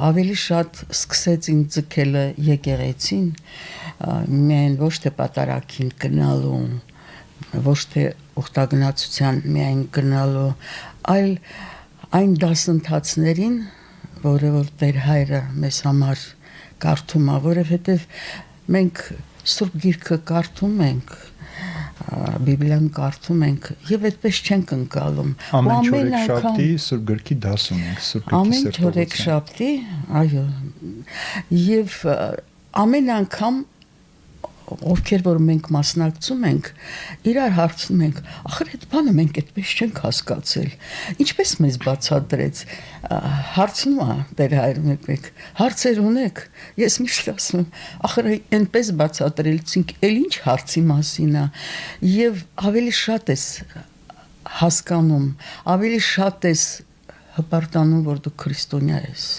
ավելի շատ սկսեց ինձ ձգելը եկեղեցին, միայն ոչ թե պատարագին գնալու, ոչ թե ուխտագնացության միայն գնալու, այլ այն դասընթացներին, որը որ Տեր Հայրը մեզ համար կարդում է, որովհետև մենք Սուրբ Գիրքը կարդում ենք, Բիբլիան կարդում ենք եւ այդպես չենք ընկալում։ Ամեն չորեքշաբթի Սուրբ Գրքի դաս ունենք, Սուրբ Գրքի Ամեն չորեքշաբթի, այո։ Եվ ամեն անգամ ովքեր որ մենք մասնակցում ենք, իրար հարցնում ենք, ախր այդ բանը մենք այդպես չենք հասկացել։ Ինչպես մեզ բացատրեց։ Հարցնում է Տեր Հայրը մեկ հարցեր ունեք։ Ես միշտ ասում եմ, ախր այնպես բացատրելցինք, էլ ինչ հարցի մասին է։ Եվ ավելի շատ ես հասկանում, ավելի շատ ես հպարտանում, որ դու քրիստոնյա ես։